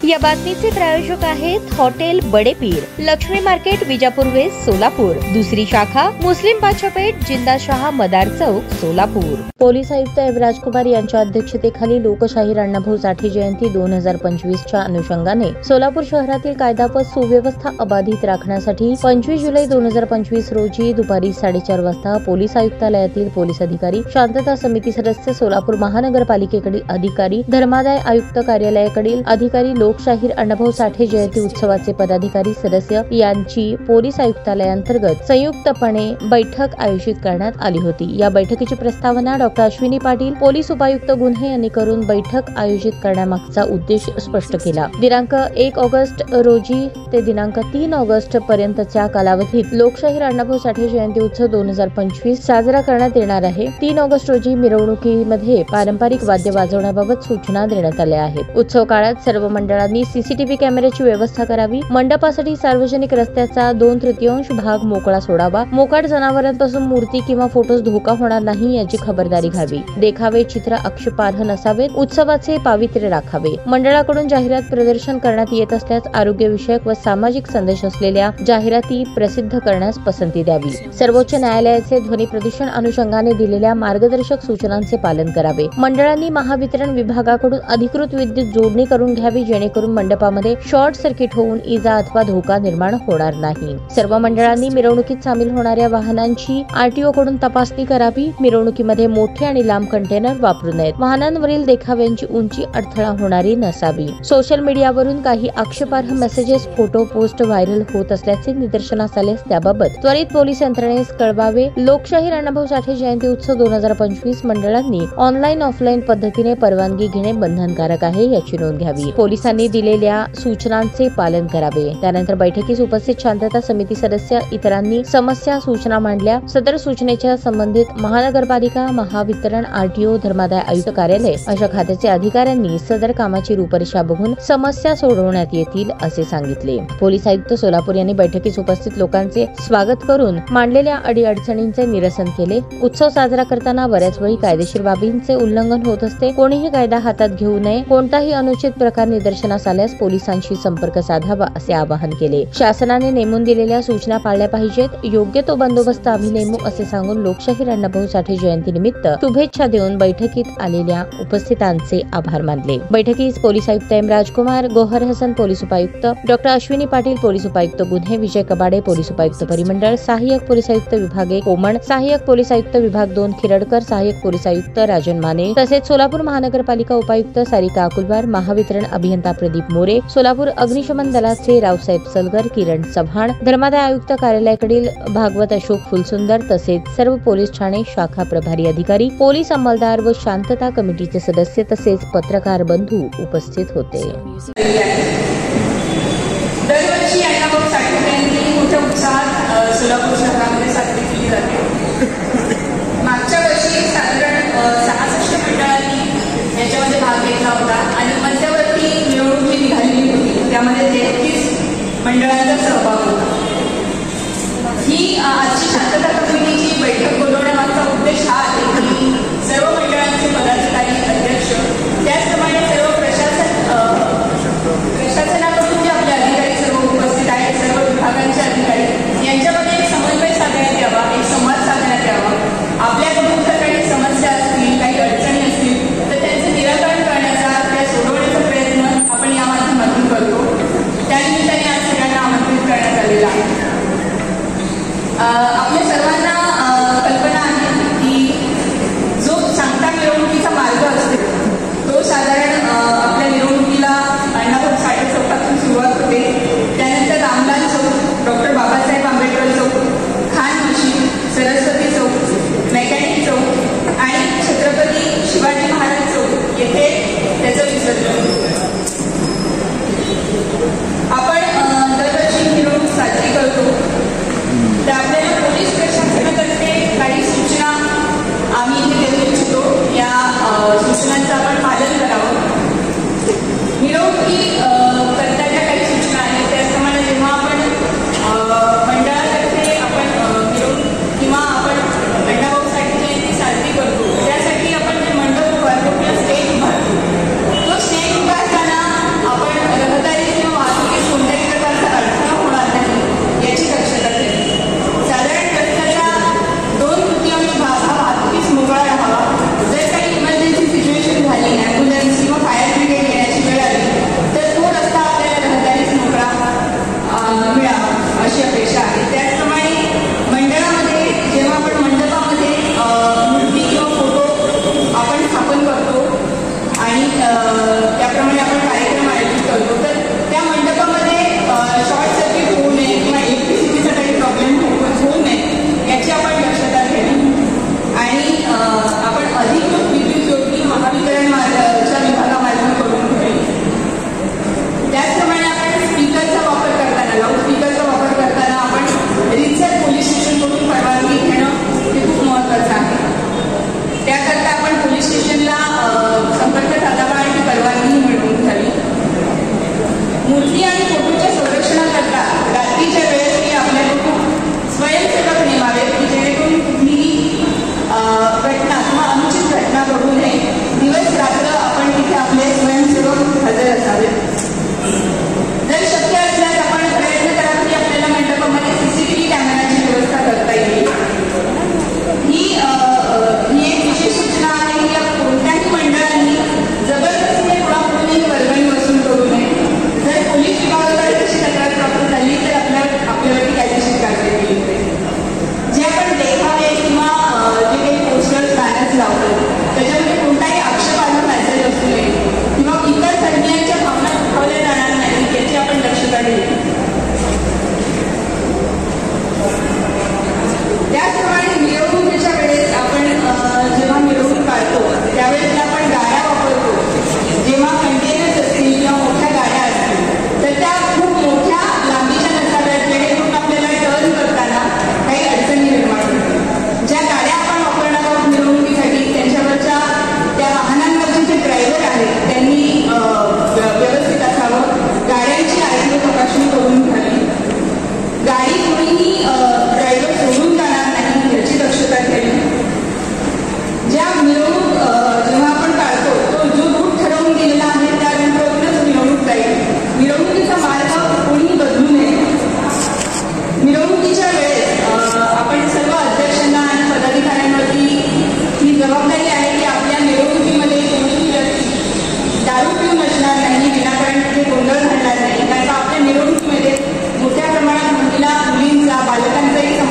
या बातमीचे प्रायोजक आहेत hotel Badepir, Lakshmi market, Vijapur west, Solapur. दुसरी शाखा मुस्लिम बादशाहपेठ, जिंदाशाह मदार चौक, सोलापूर। पोलीस आयुक्त एम राजकुमार यांच्या अध्यक्षतेखाली लोकशाहीर अण्णाभाऊ साठे जयंती 2025च्या अनुषंगाने सोलापूर शहरातील कायदा व सुव्यवस्था अबाधित राखण्यासाठी 25 जुलै 2025 रोजी दुपारी 4:30 वाजता पोलीस आयुक्तालयातील पोलीस अधिकारी, शांतता समिती सदस्य, सोलापूर महानगरपालिकेकडील अधिकारी, धर्मादाय आयुक्त कार्यालयाकडील अधिकारी, लोकशाहीर अण्णाभाऊ साठे जयंती उत्सवाचे पदाधिकारी सदस्य यांची पोलीस आयुक्तालयाअंतर्गत संयुक्तपणे बैठक आयोजित करण्यात आली होती। या बैठकीची प्रस्तावना डॉक्टर अश्विनी पाटील, पोलीस उपायुक्त गुन्हे यांनी करून बैठक आयोजित करण्यामागचा उद्देश स्पष्ट केला। दिनांक 1 ऑगस्ट रोजी ते दिनांक 3 ऑगस्ट पर्यंतच्या कालावधीत लोकशाहीर अण्णाभाऊ साठे जयंती उत्सव 2025 साजरा करण्यात येणार आहे। 3 ऑगस्ट रोजी मिरवणुकीमध्ये पारंपरिक वाद्य वाजवण्याबाबत सूचना देण्यात आल्या आहेत। उत्सव काळात सर्व मंडळांनी सीसीटीव्ही कॅमेऱ्याची व्यवस्था करावी। मंडपासाठी सार्वजनिक रस्त्याचा 2/3 भाग मोकळा सोडावा। मोकाट जनावरांपासून मूर्ती किंवा फोटोस धोका होणार नाही याची खबरदारी घ्यावी। देखावे, चित्र आक्षेपार्ह नसावेत। उत्सवाचे पावित्र्य राखावे। मंडळाकडून जाहिरात प्रदर्शन करण्यात येत असल्यास आरोग्यविषयक व सामाजिक संदेश असलेल्या जाहिराती प्रसिद्ध करण्यास पसंती द्यावी। सर्वोच्च न्यायालयाचे ध्वनी प्रदूषण अनुषंगाने दिलेल्या मार्गदर्शक सूचनांचे पालन करावे। मंडळांनी महावितरण विभागाकडून अधिकृत विद्युत जोडणी करून घ्यावी, जेणेकरून मंडपामध्ये शॉर्ट सर्किट होऊन इजा अथवा धोका निर्माण होणार नाही। सर्व मंडळांनी मिरवणुकीत सामील होणाऱ्या वाहनांची आरटीओ कडून तपासणी करावी। मिरवणुकीमध्ये मोठे आणि लांब कंटेनर वापरू नयेत। वाहनांवरील देखाव्यांची उंची अडथळा होणारी नसावी। सोशल मीडियावरून काही आक्षेपार्ह मेसेजेस, फोटो, पोस्ट व्हायरल होत असल्याचे निदर्शनास आल्यास त्याबाबत त्वरित पोलीस यंत्रणेस कळवावे। लोकशाहीर अण्णाभाऊ साठे जयंती उत्सव 2025 मंडळांनी ऑनलाईन ऑफलाईन पद्धतीने परवानगी घेणे बंधनकारक आहे याची नोंद घ्यावी। पोलिसांनी दिलेल्या सूचनांचे पालन करावे। त्यानंतर बैठकीस उपस्थित शांतता समिती सदस्य इतरांनी समस्या, सूचना मांडल्या। सदर सूचनेच्या संबंधित महानगरपालिका, महावितरण, आरटीओ, धर्मादाय आयुक्त कार्यालय अशा खात्याचे अधिकाऱ्यांनी सदर कामाची रूपरेषा बघून समस्या सोडवण्यात येतील असे सांगितले। पोलीस आयुक्त सोलापूर यांनी बैठकीस उपस्थित लोकांचे स्वागत करून मांडलेल्या अडीअडचणींचे निरसन केले। उत्सव साजरा करताना बऱ्याच वेळी कायदेशीर बाबींचे उल्लंघन होत असते। कोणीही कायदा हातात घेऊ नये। कोणताही अनुचित प्रकार निदर्शनास आल्यास पोलिसांशी संपर्क साधावा असे आवाहन केले। शासनाने नेमून दिलेल्या सूचना पाळल्या पाहिजेत। योग्य तो बंदोबस्त आम्ही नेमू असे सांगून लोकशाहीर अण्णाभाऊ साठे जयंती निमित्त शुभेच्छा देऊन बैठकीत आलेल्या उपस्थितांचे आभार मानले। बैठकीस पोलीस आयुक्त एम राजकुमार, गोहर हसन पोलीस उपायुक्त, डॉक्टर अश्विनी पाटील पोलीस उपायुक्त गुन्हे, विजय कबाडे पोलीस उपायुक्त परिमंडळ, सहाय्यक पोलीस आयुक्त विभाग 1 कोमण, सहाय्यक पोलीस आयुक्त विभाग 2 खिरडकर, सहाय्यक पोलीस आयुक्त राजन माने, तसेच सोलापूर महानगरपालिका उपायुक्त सारिका अकुलवार, महावितरण अभियंता प्रदीप मोरे, सोलापूर अग्निशमन दलाचे रावसाहेब सलगर, किरण चव्हाण, धर्मादाय आयुक्त कार्यालयाकडील भागवत अशोक फुलसुंदर तसेच सर्व पोलीस ठाणे शाखा प्रभारी अधिकारी, पोलीस अंमलदार व शांतता कमिटीचे सदस्य तसेच पत्रकार बंधू उपस्थित होते। दरवर्षी अण्णाभाऊ साठे जयंती मोठ्या उत्साहात सोलापूर शहरामध्ये साजरी केली जाते। मागच्या वर्षी साधारण 66 मंडळांनी याच्यामध्ये भाग घेतला होता आणि मध्यवर्ती निवडणूक ही निघालेली होती, त्यामध्ये 33 मंडळांचा सहभाग होता। ही आजची शांतता कमिटीची बैठक बोलवण्यामागचा उद्देश हा आहे की सर्व मंडळांचे पदाधिकारी, अध्यक्ष, त्याचप्रमाणे सर्व प्रशासनाकडून जे आपले अधिकारी सर्व उपस्थित आहेत, सर्व विभागांचे अधिकारी यांच्यामध्ये एक समन्वय साधून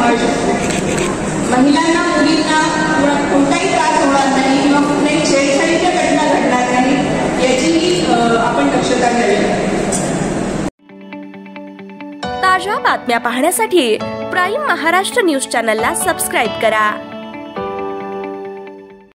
समावेश असतो. महिलांना मुलींना कोणताही त्रास होणार नाही किंवा कुठल्याही छेडछाडीच्या घटना घडणार नाही याचीही आपण दक्षता घ्यावी. ताज्या बातम्या पाहण्यासाठी प्राईम महाराष्ट्र न्यूज चॅनलला सबस्क्राईब करा.